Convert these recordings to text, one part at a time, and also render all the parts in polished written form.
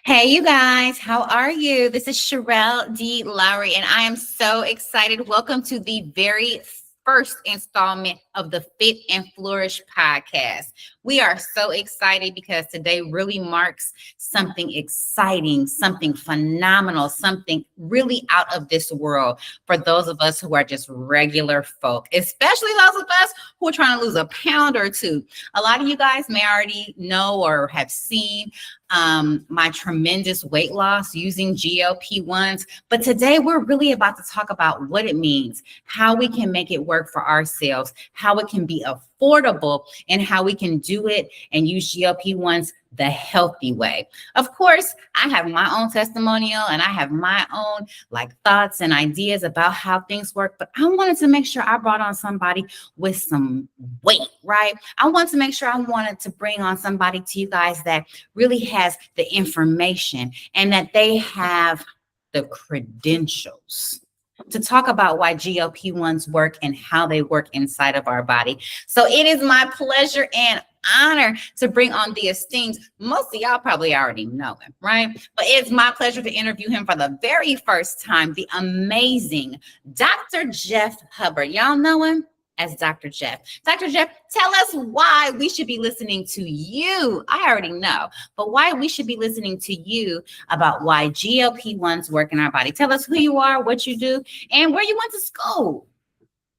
Hey, you guys, how are you? This is Sherelle D. Lowry, and I am so excited. Welcome to the very first installment of the Fit and Flourish podcast. We are so excited because today really marks something exciting, something phenomenal, something really out of this world for those of us who are just regular folk, especially those of us who are trying to lose a pound or two. A lot of you guys may already know or have seen my tremendous weight loss using GLP-1s. But today we're really about to talk about what it means, how we can make it work for ourselves, how it can be affordable, and how we can do it and use GLP-1s the healthy way. Of course, I have my own testimonial and I have my own thoughts and ideas about how things work, but I wanted to make sure I brought on somebody with some weight, right? I wanted to bring on somebody to you guys that really has the information and that they have the credentials to talk about why GLP-1s work and how they work inside of our body. So it is my pleasure and honor to bring on the esteemed, most of y'all probably already know him, right? But it's my pleasure to interview him for the very first time, the amazing Dr. Jeff Hubbard. Y'all know him as Dr. Jeff. Dr. Jeff, tell us why we should be listening to you. I already know, but why we should be listening to you about why GLP-1s work in our body. Tell us who you are, what you do, and where you went to school.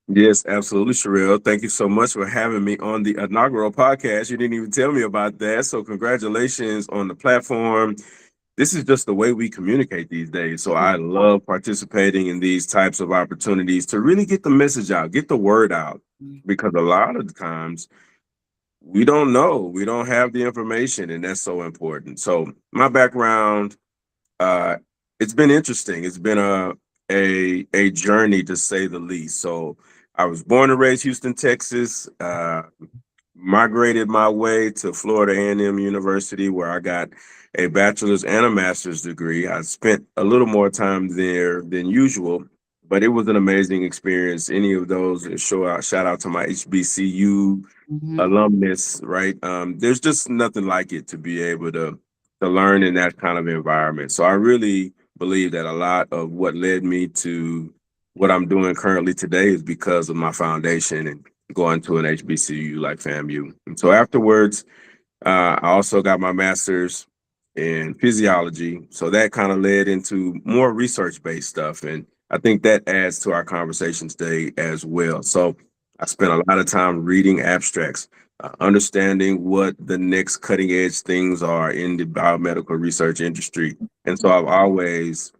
Yes, absolutely, Sherelle. Thank you so much for having me on the Inaugural podcast. You didn't even tell me about that. So congratulations on the platform. This is just the way we communicate these days. So I love participating in these types of opportunities to really get the message out, get the word out, because a lot of the times we don't know, we don't have the information, and that's so important. So my background, uh, it's been interesting. It's been a journey to say the least. So I was born and raised Houston, Texas. Migrated my way to Florida A&M University, where I got a bachelor's and a master's degree. I spent a little more time there than usual, but it was an amazing experience. Any of those, shout out to my HBCU alumnus, right? There's just nothing like it to be able to learn in that kind of environment. So I really believe that a lot of what led me to what I'm doing currently today is because of my foundation and going to an HBCU like FAMU. And so afterwards, I also got my master's in physiology. So that kind of led into more research-based stuff. And I think that adds to our conversation today as well. So I spent a lot of time reading abstracts, understanding what the next cutting edge things are in the biomedical research industry. And so I've always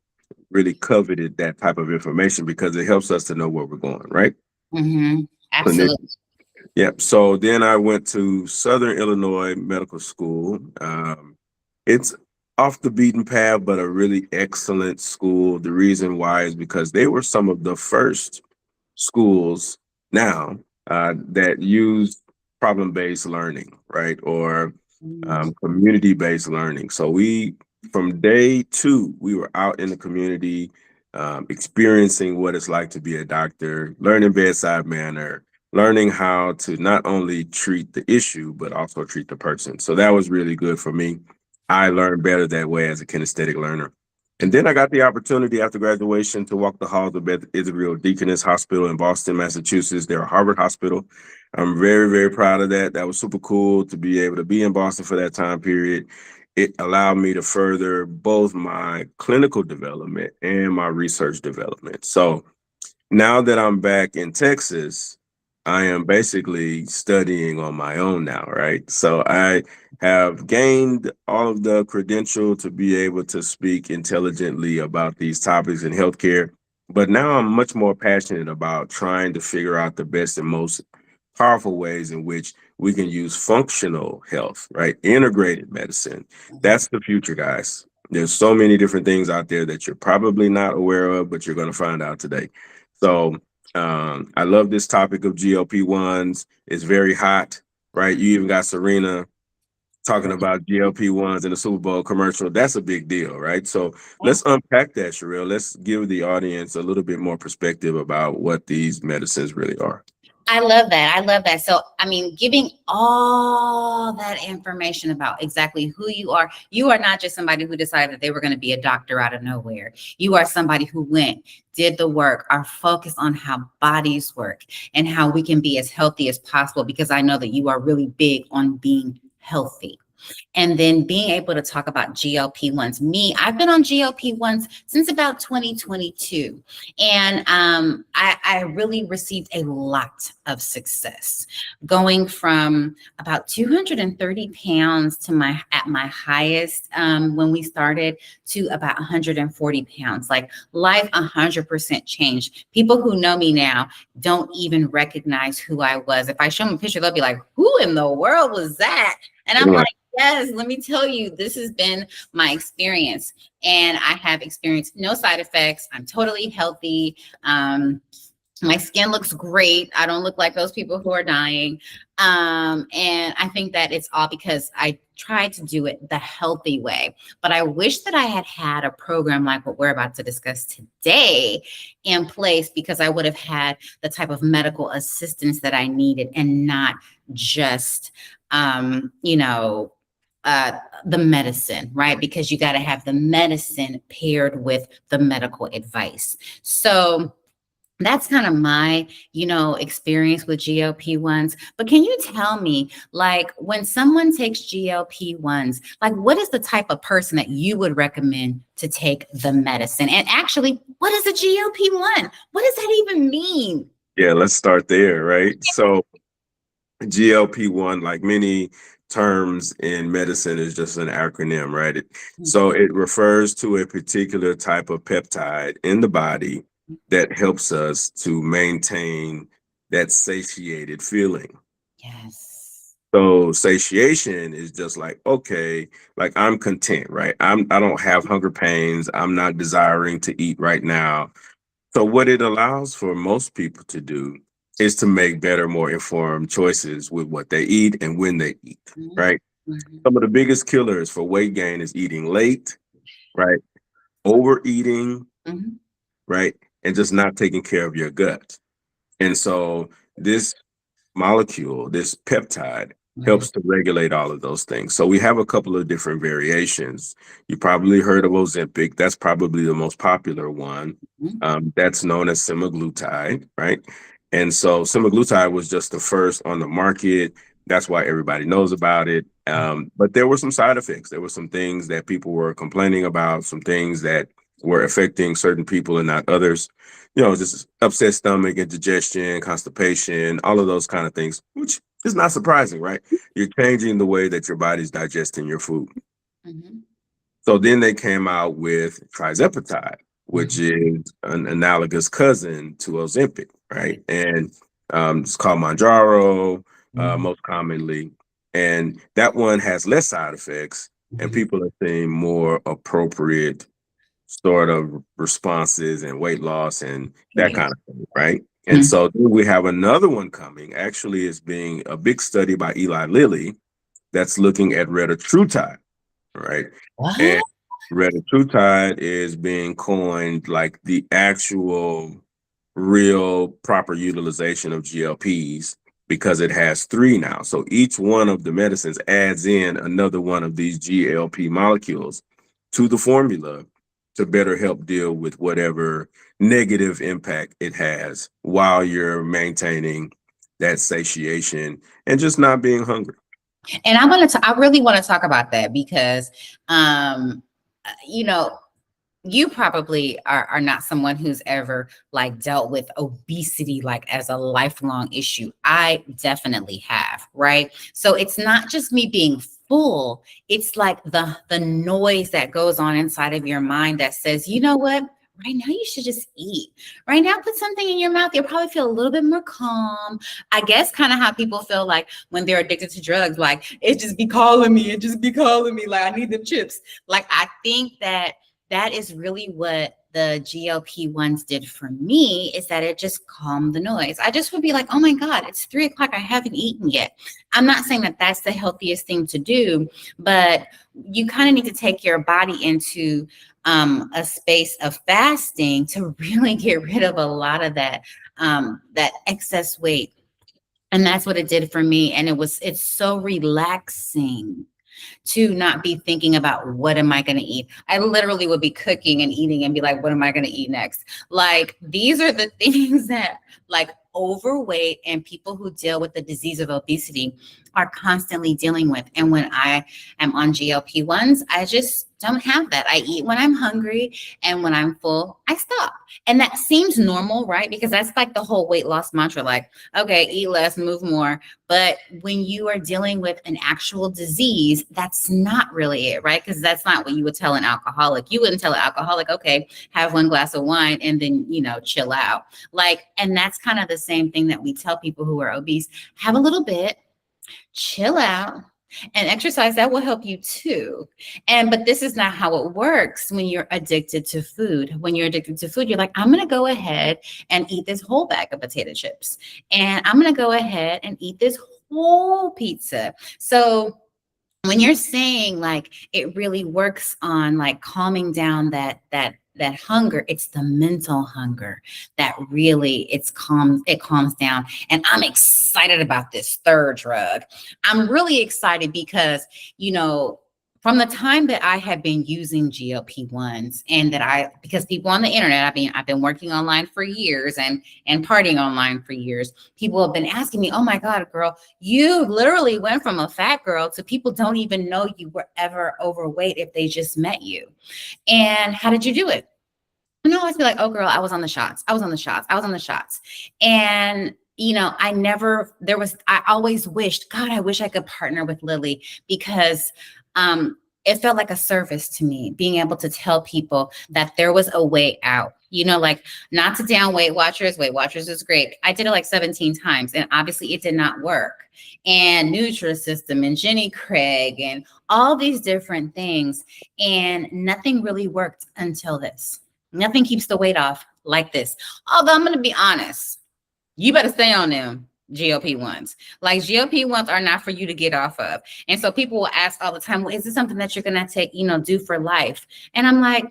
really coveted that type of information because it helps us to know where we're going, right? Mm-hmm. Absolutely. Yep. So then I went to Southern Illinois Medical School. It's off the beaten path, but a really excellent school. The reason why is because they were some of the first schools now that use problem-based learning, right? Or community-based learning. So from day two, we were out in the community, experiencing what it's like to be a doctor, learning bedside manner, learning how to not only treat the issue, but also treat the person. So that was really good for me. I learned better that way as a kinesthetic learner. And then I got the opportunity after graduation to walk the halls of Beth Israel Deaconess Hospital in Boston, Massachusetts. They're a Harvard hospital. I'm very, very proud of that. That was super cool to be able to be in Boston for that time period. It allowed me to further both my clinical development and my research development. So now that I'm back in Texas, I am basically studying on my own now, right? So I have gained all of the credential to be able to speak intelligently about these topics in healthcare. But now I'm much more passionate about trying to figure out the best and most powerful ways in which we can use functional health, right? Integrated medicine. That's the future, guys. There's so many different things out there that you're probably not aware of, but you're going to find out today. So I love this topic of GLP-1s. It's very hot, right? You even got Serena talking about GLP-1s in the Super Bowl commercial. That's a big deal, right? So let's unpack that, Sherelle. Let's give the audience a little bit more perspective about what these medicines really are. I love that. I love that. So, I mean, giving all that information about exactly who you are not just somebody who decided that they were going to be a doctor out of nowhere. You are somebody who went, did the work, are focused on how bodies work and how we can be as healthy as possible, because I know that you are really big on being healthy. And then being able to talk about GLP-1s. Me, I've been on GLP-1s since about 2022. And I really received a lot of success, going from about 230 pounds to my highest when we started, to about 140 pounds. Like, life 100% changed. People who know me now don't even recognize who I was. If I show them a picture, they'll be like, who in the world was that? And I'm like, yes, let me tell you, this has been my experience, and I have experienced no side effects. I'm totally healthy. My skin looks great. I don't look like those people who are dying. And I think that it's all because I tried to do it the healthy way. But I wish that I had had a program like what we're about to discuss today in place, because I would have had the type of medical assistance that I needed, and not just, you know, the medicine, right? Because you got to have the medicine paired with the medical advice. So that's kind of my, experience with GLP-1s. But can you tell me, like, when someone takes GLP-1s, like, what is the type of person that you would recommend to take the medicine? And actually, what is a GLP-1? What does that even mean? Yeah, let's start there, right? So GLP-1, like many terms in medicine, is just an acronym, right? So it refers to a particular type of peptide in the body that helps us to maintain that satiated feeling. Yes. So satiation is just like, okay, like I'm content, right? I don't have hunger pains. I'm not desiring to eat right now. So what it allows for most people to do is to make better, more informed choices with what they eat and when they eat, Mhm, right? mhm, Some of the biggest killers for weight gain is eating late, right? Overeating, mhm. right? And just not taking care of your gut. And so this molecule, this peptide, Right. helps to regulate all of those things. So we have a couple of different variations. You probably heard of Ozempic. That's probably the most popular one. Mhm. That's known as semaglutide, right? And so semaglutide was just the first on the market. That's why everybody knows about it. But there were some side effects. There were some things that people were complaining about, some things that were affecting certain people and not others. Just upset stomach, indigestion, constipation, all of those kind of things, which is not surprising, right? You're changing the way that your body's digesting your food. Mhm. So then they came out with trizepatide, which Mhm. is an analogous cousin to Ozempic, right? And it's called Manjaro, Mhm. most commonly. And that one has less side effects, and Mhm. people are seeing more appropriate sort of responses and weight loss and that Right. kind of thing, right? And Mhm. so then we have another one coming. Actually, it's being a big study by Eli Lilly that's looking at retatrutide, right? And What? retatrutide is being coined like the actual real proper utilization of GLPs, because it has three now. So each one of the medicines adds in another one of these GLP molecules to the formula to better help deal with whatever negative impact it has while you're maintaining that satiation and just not being hungry. And I really want to talk about that, because, um, you know, you probably are not someone who's ever like dealt with obesity like as a lifelong issue. I definitely have, right? So it's not just me being full, it's like the noise that goes on inside of your mind that says, you know what, right now you should just eat. Right now, put something in your mouth. You'll probably feel a little bit more calm. I guess kind of how people feel like when they're addicted to drugs, like it just be calling me, it just be calling me, like I need them chips. Like, I think that that is really what the GLP-1s did for me, is that it just calmed the noise. I just would be like, oh my God, it's 3 o'clock. I haven't eaten yet. I'm not saying that that's the healthiest thing to do, but you kind of need to take your body into a space of fasting to really get rid of a lot of that excess weight. And that's what it did for me. And it's so relaxing to not be thinking about what am I going to eat. I literally would be cooking and eating and be like, what am I going to eat next? Like, these are the things that, like, overweight and people who deal with the disease of obesity are constantly dealing with. And when I am on GLP-1s, I just don't have that. I eat when I'm hungry, and when I'm full, I stop. And that seems normal, right? Because that's like the whole weight loss mantra, like, okay, eat less, move more. But when you are dealing with an actual disease, that's not really it, right? Because that's not what you would tell an alcoholic. You wouldn't tell an alcoholic, okay, have one glass of wine and then, chill out. Like, and that's kind of the same thing that we tell people who are obese: have a little bit, chill out, and exercise. That will help you too. But this is not how it works when you're addicted to food. When you're addicted to food, you're like, I'm going to go ahead and eat this whole bag of potato chips, and I'm going to go ahead and eat this whole pizza. So when you're saying like it really works on like calming down that hunger, it's the mental hunger that really it calms down. And I'm excited about this third drug. I'm really excited because, from the time that I have been using GLP-1s, and because people on the internet, I've been working online for years and partying online for years. People have been asking me, oh my God, girl, you literally went from a fat girl to people don't even know you were ever overweight if they just met you. And how did you do it? And I always be like, oh girl, I was on the shots. I was on the shots. I was on the shots. And I always wished, God, I wish I could partner with Lily, because it felt like a service to me being able to tell people that there was a way out, like, not to down Weight Watchers. Weight Watchers is great. I did it like 17 times, and obviously it did not work. And Nutrisystem and Jenny Craig and all these different things. And nothing really worked until this. Nothing keeps the weight off like this. Although I'm going to be honest, you better stay on them GLP-1s. Like, GLP-1s are not for you to get off of. And so people will ask all the time, well, is this something that you're going to take, do for life? And I'm like,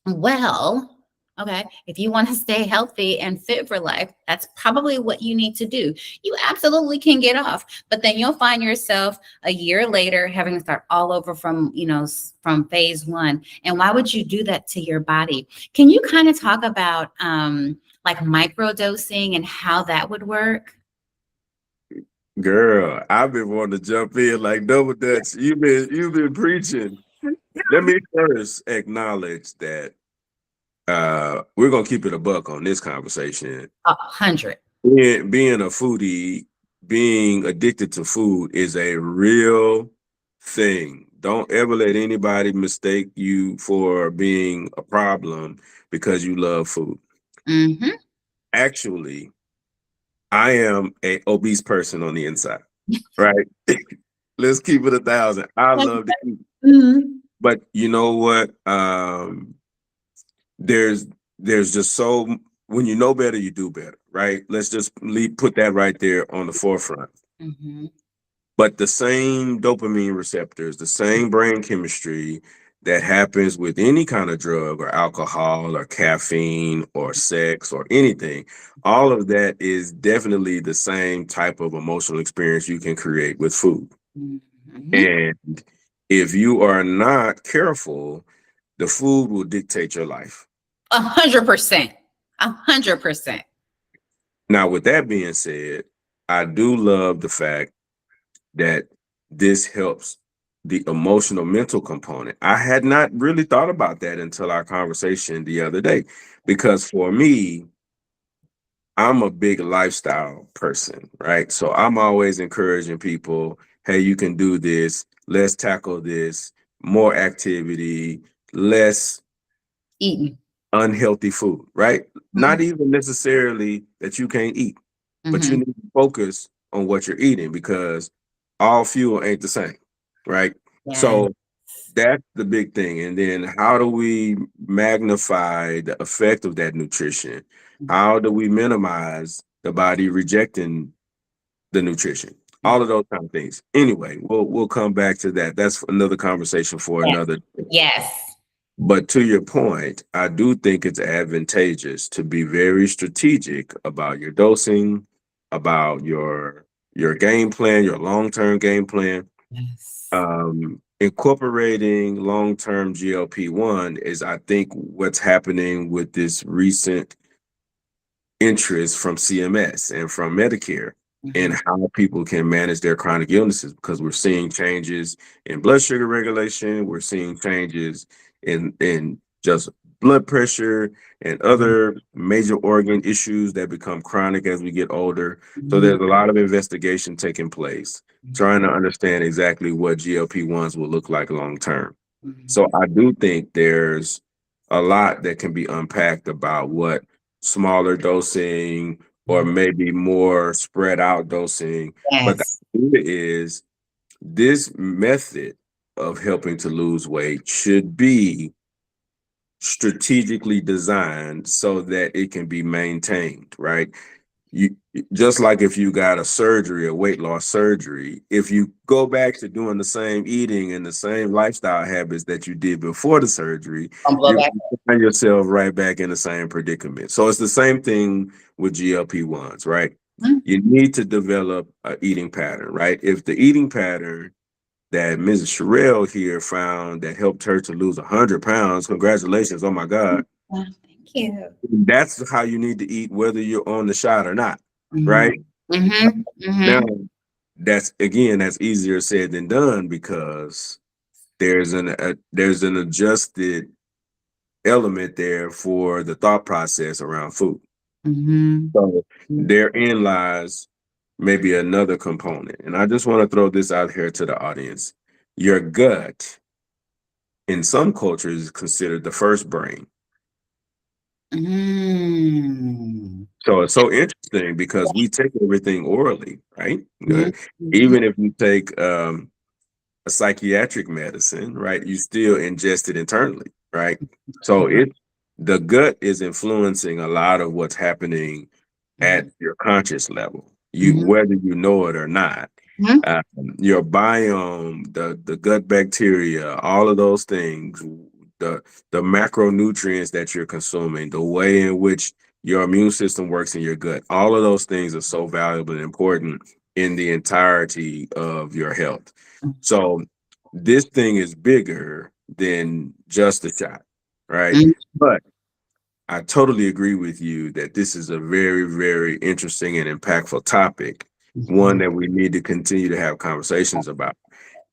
well, okay, if you want to stay healthy and fit for life, that's probably what you need to do. You absolutely can get off, but then you'll find yourself a year later having to start all over from phase one. And why would you do that to your body? Can you kind of talk about like microdosing and how that would work? Girl, I've been wanting to jump in like double dutch. You've been preaching. Let me first acknowledge that we're gonna keep it a buck on this conversation. 100. Being a foodie, being addicted to food is a real thing. Don't ever let anybody mistake you for being a problem because you love food. Mm-hmm. Actually, I am a obese person on the inside, right? Let's keep it 1,000. I love to eat. Mm-hmm. But you know what? There's just so, when you know better, you do better, right? Let's just put that right there on the forefront. Mm-hmm. But the same dopamine receptors, the same brain chemistry that happens with any kind of drug or alcohol or caffeine or sex or anything, all of that is definitely the same type of emotional experience you can create with food. Mm-hmm. And if you are not careful, the food will dictate your life. 100%. 100%. Now, with that being said, I do love the fact that this helps the emotional mental component. I had not really thought about that until our conversation the other day, because for me, I'm a big lifestyle person, right? So I'm always encouraging people, hey, you can do this. Let's tackle this. More activity, less Eating. unhealthy food, right? Not Mm-hmm. even necessarily that you can't eat, but you Mm-hmm. need to focus on what you're eating, because all fuel ain't the same, right? Yeah. So that's the big thing. And then how do we magnify the effect of that nutrition? How do we minimize the body rejecting the nutrition? All of those kind of things. Anyway, we'll come back to that. That's another conversation for Yes. another. Yes. But to your point, I do think it's advantageous to be very strategic about your dosing, about your game plan, your long-term game plan. Yes. Incorporating long-term GLP-1 is, I think, what's happening with this recent interest from CMS and from Medicare and Mhm. how people can manage their chronic illnesses, because we're seeing changes in blood sugar regulation, we're seeing changes in just blood pressure and other major organ issues that become chronic as we get older. So Mhm. there's a lot of investigation taking place, trying to understand exactly what GLP-1s will look like long term. So Mhm. I do think there's a lot that can be unpacked about what smaller dosing or Mhm. maybe more spread out dosing. But the Yes. idea is this method of helping to lose weight should be strategically designed so that it can be maintained, right? You just like if you got a surgery, a weight loss surgery, if you go back to doing the same eating and the same lifestyle habits that you did before the surgery, Don't blow you're back. going to find yourself right back in the same predicament. So it's the same thing with GLP-1s, right? Mhm. You need to develop an eating pattern, right? If the eating pattern that Mrs. Sherrill here found that helped her to lose 100 pounds, congratulations, oh my God, Thank you. that's how you need to eat, whether you're on the shot or not, Mhm. right? Mhm. Now, Mhm. that's again, that's easier said than done because there's an adjusted element there for the thought process around food. Mhm. So therein lies maybe another component. And I just want to throw this out here to the audience. Your gut in some cultures is considered the first brain. Mm. So it's so interesting because we take everything orally, right? Mhm. Mhm. Even if you take a psychiatric medicine, right, you still ingest it internally, right? So Mhm. the gut is influencing a lot of what's happening at Mhm. your conscious level, you Mhm. whether you know it or not. Mhm. Um, your biome, the gut bacteria, all of those things, the the macronutrients that you're consuming, the way in which your immune system works in your gut, all of those things are so valuable and important in the entirety of your health. So this thing is bigger than just a shot, right? Mhm. But I totally agree with you that this is a very, very interesting and impactful topic, one Mhm. that we need to continue to have conversations about.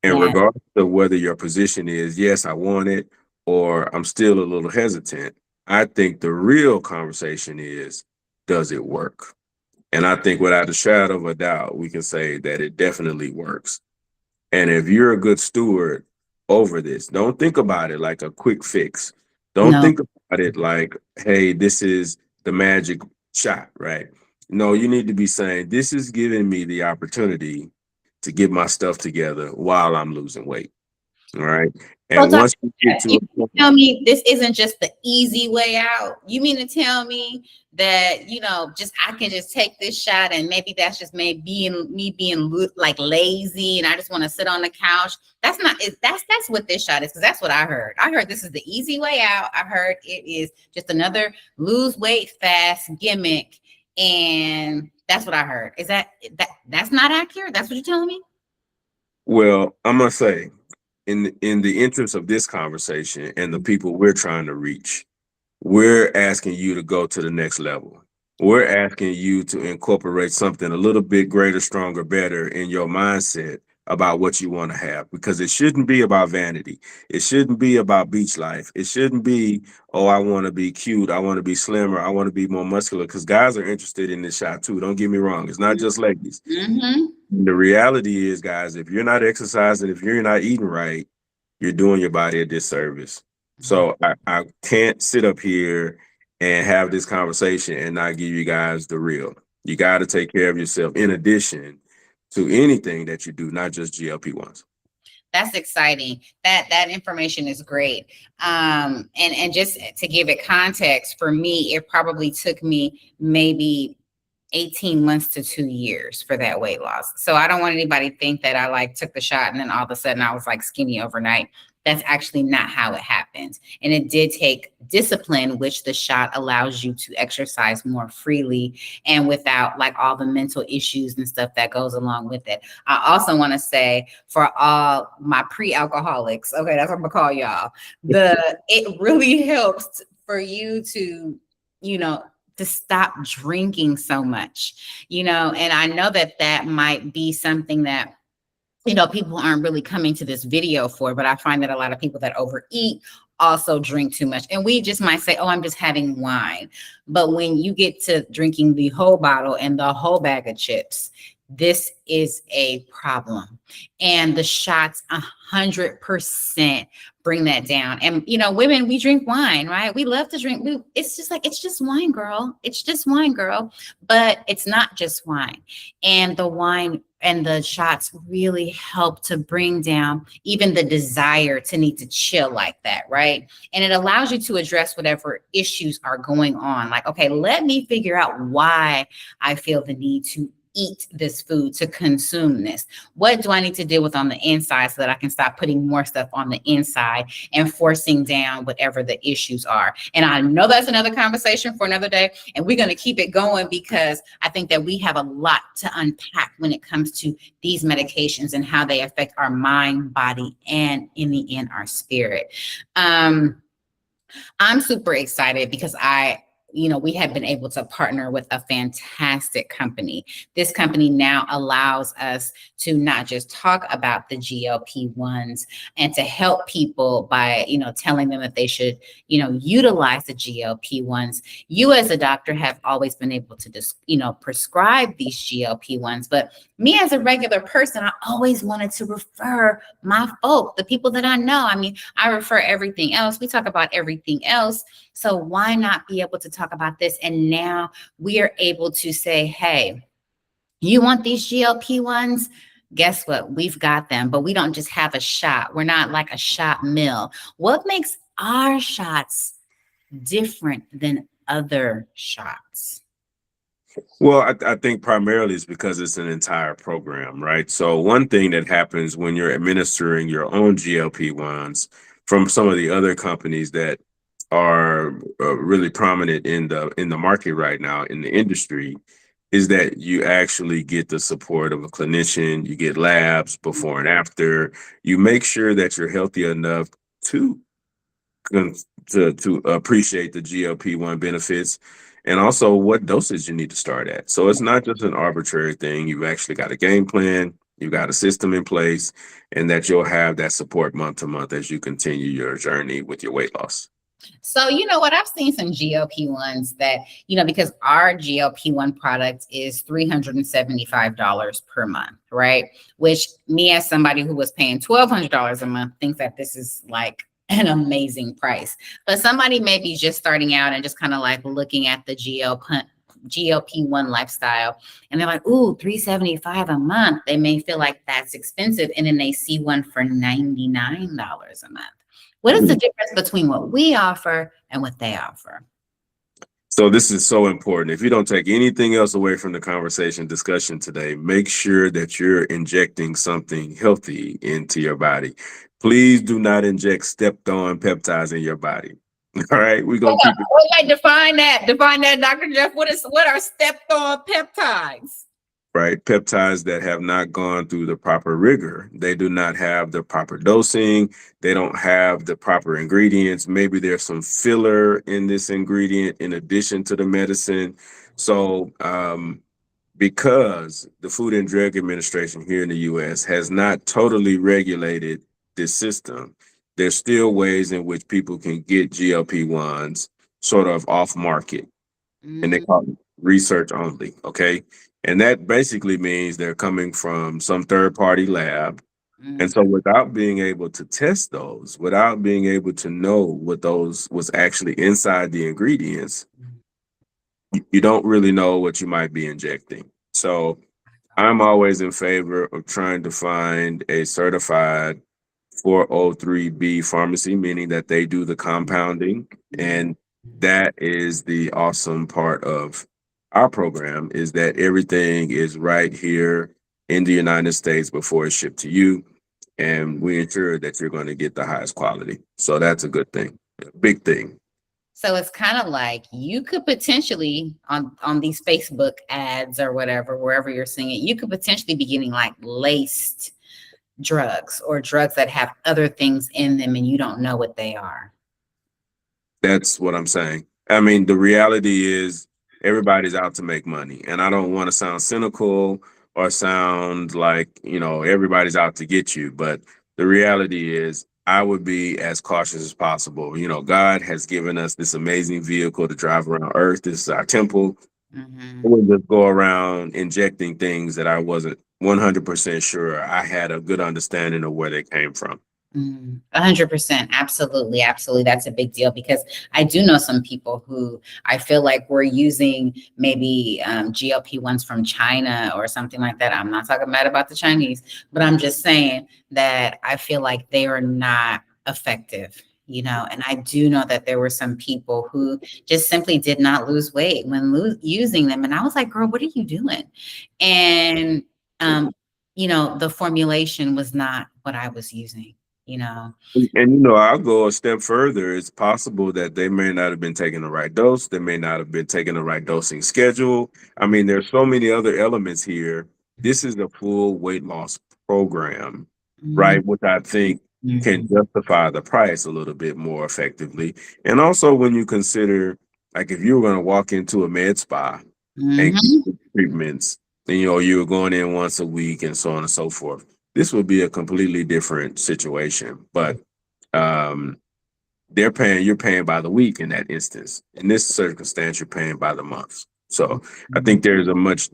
And Yeah. regardless of whether your position is, yes, I want it, or I'm still a little hesitant, I think the real conversation is, does it work? And I think without a shadow of a doubt, we can say that it definitely works. And if you're a good steward over this, don't think about it like a quick fix. Don't No. think about it like, hey, this is the magic shot, right? No, you need to be saying, this is giving me the opportunity to get my stuff together while I'm losing weight. All right. So, And Dr. once you get to You a mean to point, tell me this isn't just the easy way out? You mean to tell me that, just I can just take this shot and maybe that's just me being like lazy and I just want to sit on the couch? That's not it. That's what this shot is, because that's what I heard. I heard this is the easy way out. I heard it is just another lose weight fast gimmick, and that's what I heard. Is that's not accurate? That's what you're telling me? well, I'm gonna say, in the interest of this conversation and the people we're trying to reach, we're asking you to go to the next level. We're asking you to incorporate something a little bit greater, stronger, better in your mindset about what you want to have, because it shouldn't be about vanity. It shouldn't be about beach life. It shouldn't be, oh, I want to be cute. I want to be slimmer. I want to be more muscular, because guys are interested in this shot too. Don't get me wrong. It's not just ladies. Mm-hmm. The reality is, guys, if you're not exercising, if you're not eating right, you're doing your body a disservice. So I can't sit up here and have this conversation and not give you guys the real. You got to take care of yourself in addition to anything that you do, not just GLP-1s. That's exciting. That information is great. And just to give it context, for me, it probably took me maybe 18 months to 2 years for that weight loss. So I don't want anybody to think that I like took the shot and then all of a sudden I was like skinny overnight. That's actually not how it happened. And it did take discipline, which the shot allows you to exercise more freely and without like all the mental issues and stuff that goes along with it. I also want to say for all my pre-alcoholics, okay, that's what I'm gonna call y'all. It really helps for you to, you know, to stop drinking so much, and I know that that might be something that people aren't really coming to this video for, but I find that a lot of people that overeat also drink too much. And we just might say, oh, I'm just having wine. But when you get to drinking the whole bottle and the whole bag of chips, this is a problem. And the shots 100% bring that down. And, women, we drink wine, right? We love to drink. It's just like, it's just wine, girl. It's just wine, girl. But it's not just wine. And the wine and the shots really help to bring down even the desire to need to chill like that, right? And it allows you to address whatever issues are going on. Like, okay, let me figure out why I feel the need to eat this food, to consume this. What do I need to deal with on the inside so that I can stop putting more stuff on the inside and forcing down whatever the issues are? And I know that's another conversation for another day, and we're going to keep it going because I think that we have a lot to unpack when it comes to these medications and how they affect our mind, body, and in the end, our spirit. I'm super excited because we have been able to partner with a fantastic company. This company now allows us to not just talk about the GLP-1s and to help people by, telling them that they should, utilize the GLP-1s. You as a doctor have always been able to just, prescribe these GLP-1s. But me as a regular person, I always wanted to refer my folk, the people that I know. I mean, I refer everything else. We talk about everything else. So why not be able to talk about this? And now we are able to say, hey, you want these GLP-1s? Guess what? We've got them, but we don't just have a shot. We're not like a shot mill. What makes our shots different than other shots? Well, I think primarily it's because it's an entire program, right? So one thing that happens when you're administering your own GLP-1s from some of the other companies that are really prominent in the market right now in the industry is that you actually get the support of a clinician, you get labs before and after, you make sure that you're healthy enough to to appreciate the GLP-1 benefits and also what dosage you need to start at. So it's not just an arbitrary thing. You've actually got a game plan, you've got a system in place, and that you'll have that support month to month as you continue your journey with your weight loss. So, you know what? I've seen some GLP-1s that, because our GLP-1 product is $375 per month, right? Which me as somebody who was paying $1,200 a month thinks that this is like an amazing price. But somebody may be just starting out and just kind of like looking at the GLP-1 lifestyle and they're like, ooh, $375 a month. They may feel like that's expensive. And then they see one for $99 a month. What is the difference between what we offer and what they offer? So this is so important. If you don't take anything else away from the conversation discussion today, make sure that you're injecting something healthy into your body. Please do not inject stepped on peptides in your body. All right, we're gonna keep it. Wait, define that, Dr. Jeff. What are stepped on peptides? Right, peptides that have not gone through the proper rigor. They do not have the proper dosing. They don't have the proper ingredients. Maybe there's some filler in this ingredient in addition to the medicine. So because the Food and Drug Administration here in the US has not totally regulated this system, there's still ways in which people can get GLP-1s sort of off market. And they call it research only, okay? And that basically means they're coming from some third-party lab. And so without being able to test those, without being able to know what those was actually inside the ingredients, you don't really know what you might be injecting. So I'm always in favor of trying to find a certified 403B pharmacy, meaning that they do the compounding. And that is the awesome part of our program is that everything is right here in the United States before it's shipped to you, and we ensure that you're going to get the highest quality. So that's a good thing, a big thing. So it's kind of like you could potentially on these Facebook ads or whatever, wherever you're seeing it, you could potentially be getting like laced drugs or drugs that have other things in them and you don't know what they are. That's what I'm saying. I mean, the reality is everybody's out to make money. And I don't want to sound cynical or sound like, everybody's out to get you. But the reality is I would be as cautious as possible. God has given us this amazing vehicle to drive around Earth. This is our temple. I Mm-hmm. would just go around injecting things that I wasn't 100% sure I had a good understanding of where they came from. 100%. Absolutely. Absolutely. That's a big deal because I do know some people who I feel like we're using maybe GLP-1s from China or something like that. I'm not talking bad about the Chinese, but I'm just saying that I feel like they are not effective. And I do know that there were some people who just simply did not lose weight when using them. And I was like, girl, what are you doing? And, um, the formulation was not what I was using you know. And I'll go a step further. It's possible that they may not have been taking the right dose. They may not have been taking the right dosing schedule. I mean, there's so many other elements here. This is a full weight loss program, Mhm, right? Which I think can mhm, justify the price a little bit more effectively. And also when you consider, like if you were going to walk into a med spa and mhm. get treatments, and you were going in once a week and so on and so forth, this would be a completely different situation. But um, you're paying by the week in that instance. In this circumstance, you're paying by the month. So I think there's a much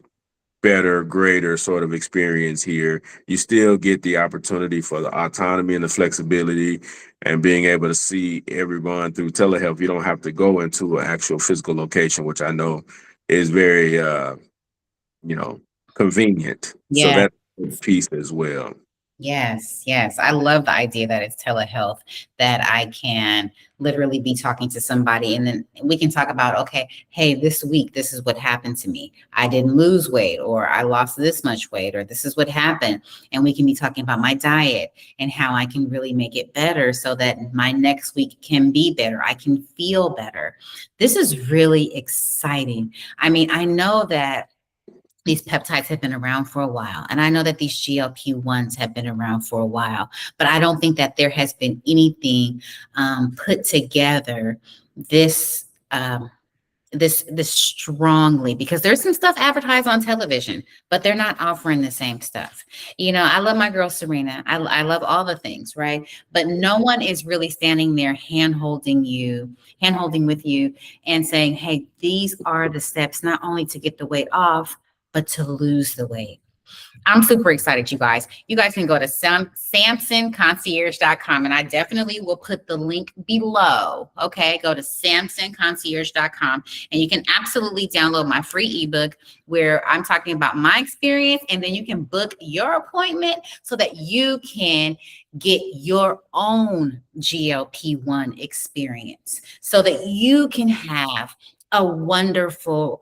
better, greater sort of experience here. You still get the opportunity for the autonomy and the flexibility and being able to see everyone through telehealth. You don't have to go into an actual physical location, which I know is very, you know, convenient. So Yeah. that's a piece as well. Yes, yes. I love the idea that it's telehealth, that I can literally be talking to somebody and then we can talk about, okay, hey, this week, this is what happened to me. I didn't lose weight or I lost this much weight or this is what happened. And we can be talking about my diet and how I can really make it better so that my next week can be better. I can feel better. This is really exciting. I mean, I know that these peptides have been around for a while. And I know that these GLP-1s have been around for a while, but I don't think that there has been anything put together this this strongly because there's some stuff advertised on television, but they're not offering the same stuff. I love my girl Serena. I love all the things, right? But no one is really standing there hand holding with you and saying, hey, these are the steps not only to get the weight off, but to lose the weight. I'm super excited, you guys. You guys can go to samsonconcierge.com and I definitely will put the link below. Okay, go to samsonconcierge.com and you can absolutely download my free ebook where I'm talking about my experience. And then you can book your appointment so that you can get your own GLP-1 experience so that you can have a wonderful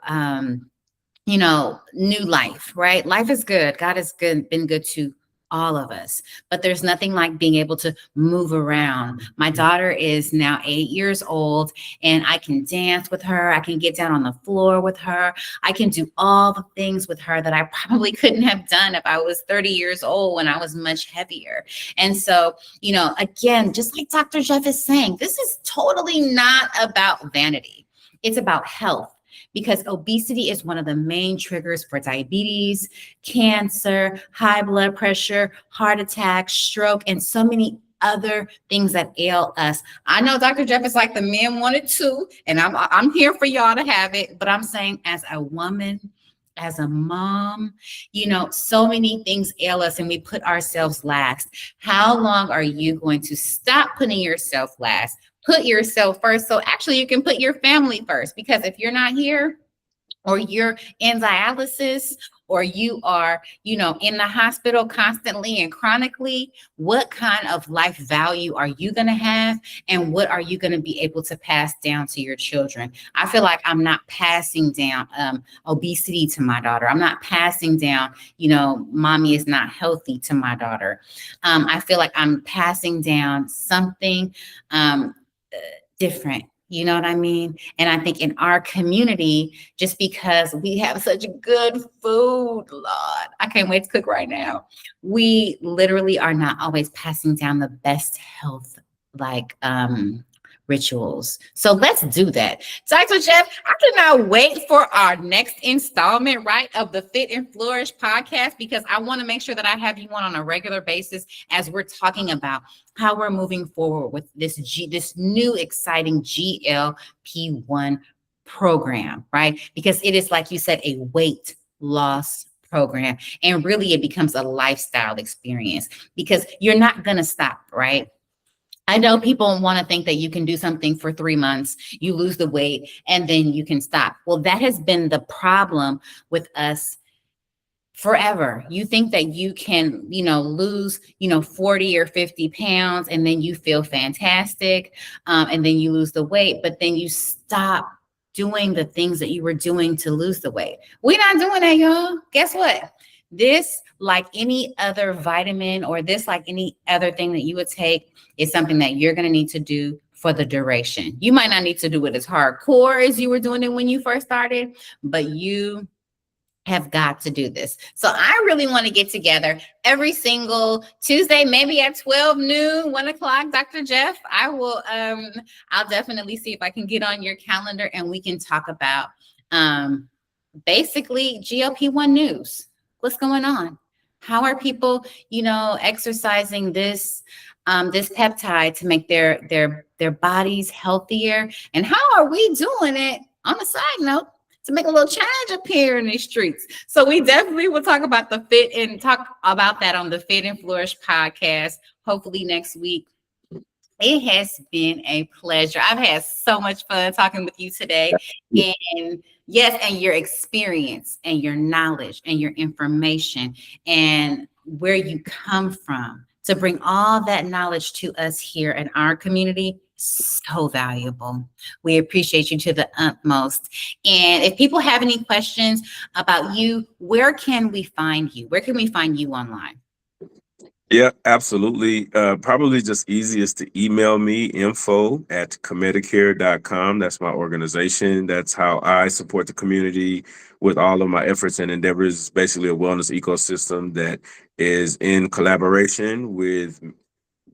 new life, right? Life is good. God has been good to all of us, but there's nothing like being able to move around. My daughter is now 8 years old and I can dance with her. I can get down on the floor with her. I can do all the things with her that I probably couldn't have done if I was 30 years old when I was much heavier. And so, again, just like Dr. Jeff is saying, this is totally not about vanity. It's about health because obesity is one of the main triggers for diabetes, cancer, high blood pressure, heart attack, stroke, and so many other things that ail us. I know Dr. Jeff is like the men wanted to, and I'm here for y'all to have it, but I'm saying as a woman, as a mom, so many things ail us and we put ourselves last. How long are you going to stop putting yourself last? Put yourself first. So actually you can put your family first because if you're not here or you're in dialysis or you are, in the hospital constantly and chronically, what kind of life value are you going to have? And what are you going to be able to pass down to your children? I feel like I'm not passing down obesity to my daughter. I'm not passing down, mommy is not healthy to my daughter. I feel like I'm passing down something different. You know what I mean? And I think in our community, just because we have such good food, Lord, I can't wait to cook right now. We literally are not always passing down the best health, like rituals. So let's do that. Dr. Jeff, I cannot wait for our next installment, right, of the Fit and Flourish podcast, because I want to make sure that I have you on a regular basis as we're talking about how we're moving forward with this new exciting GLP-1 program, right? Because it is, like you said, a weight loss program. And really, it becomes a lifestyle experience because you're not going to stop, right? I know people want to think that you can do something for 3 months, you lose the weight, and then you can stop. Well, that has been the problem with us forever. You think that you can, lose, 40 or 50 pounds, and then you feel fantastic, and then you lose the weight, but then you stop doing the things that you were doing to lose the weight. We're not doing that, y'all. Guess what? This, like any other vitamin, or this, like any other thing that you would take, is something that you're going to need to do for the duration. You might not need to do it as hardcore as you were doing it when you first started, but you have got to do this. So I really want to get together every single Tuesday, maybe at 12 noon, 1 o'clock, Dr. Jeff. I'll definitely see if I can get on your calendar and we can talk about basically GLP-1 news. What's going on? How are people, exercising this peptide to make their bodies healthier? And how are we doing it, on a side note, to make a little change appear in these streets? So we definitely will talk about talk about that on the Fit and Flourish podcast, hopefully next week. It has been a pleasure. I've had so much fun talking with you today. And yes, and your experience and your knowledge and your information and where you come from to bring all that knowledge to us here in our community, so valuable. We appreciate you to the utmost. And if people have any questions about you, where can we find you? Where can we find you online? Yeah, absolutely. Probably just easiest to email me, info@comedicare.com. That's my organization. That's how I support the community with all of my efforts and endeavors. It's basically a wellness ecosystem that is in collaboration with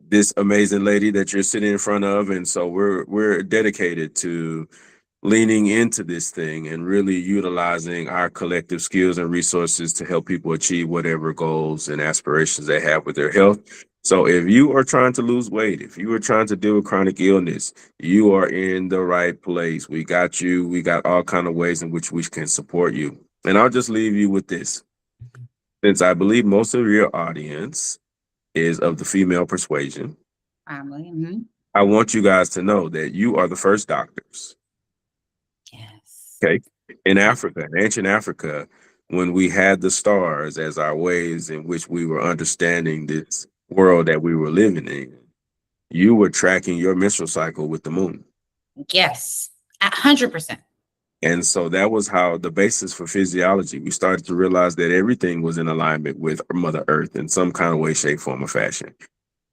this amazing lady that you're sitting in front of. And so we're dedicated to leaning into this thing and really utilizing our collective skills and resources to help people achieve whatever goals and aspirations they have with their health. So if you are trying to lose weight, if you are trying to deal with chronic illness, you are in the right place. We got you. We got all kind of ways in which we can support you. And I'll just leave you with this. Since I believe most of your audience is of the female persuasion, Mm-hmm. I want you guys to know that you are the first doctors. Yes. Okay. In Africa, in ancient Africa, when we had the stars as our ways in which we were understanding this world that we were living in, you were tracking your menstrual cycle with the moon. Yes, 100%. And so that was how the basis for physiology, we started to realize that everything was in alignment with Mother Earth in some kind of way, shape, form, or fashion.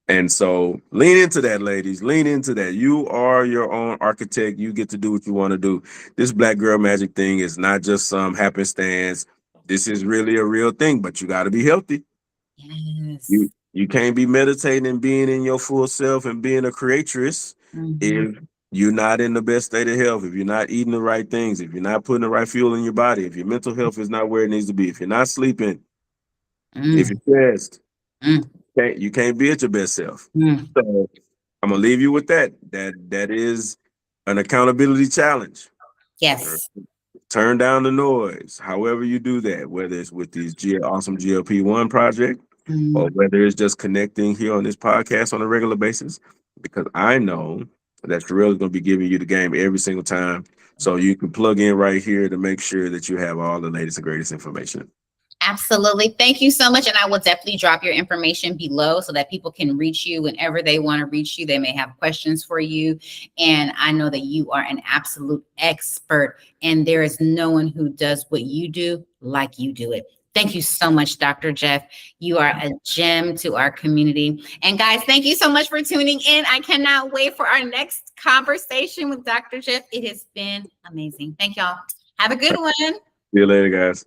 And so lean into that, ladies. Lean into that. You are your own architect. You get to do what you want to do. This Black Girl Magic thing is not just some happenstance. This is really a real thing, but you got to be healthy. Yes. You can't be meditating and being in your full self and being a creatress if you're not in the best state of health, if you're not eating the right things, if you're not putting the right fuel in your body, if your mental health is not where it needs to be, if you're not sleeping, if you're stressed, you can't be at your best self. So I'm gonna leave you with that. That is an accountability challenge. Yes. Turn down the noise. However you do that, whether it's with these awesome GLP-1 project or whether it's just connecting here on this podcast on a regular basis, because I know that Sherelle is going to be giving you the game every single time. So you can plug in right here to make sure that you have all the latest and greatest information. Absolutely. Thank you so much. And I will definitely drop your information below so that people can reach you whenever they want to reach you. They may have questions for you. And I know that you are an absolute expert, and there is no one who does what you do like you do it. Thank you so much, Dr. Jeff. You are a gem to our community. And guys, thank you so much for tuning in. I cannot wait for our next conversation with Dr. Jeff. It has been amazing. Thank y'all. Have a good one. See you later, guys.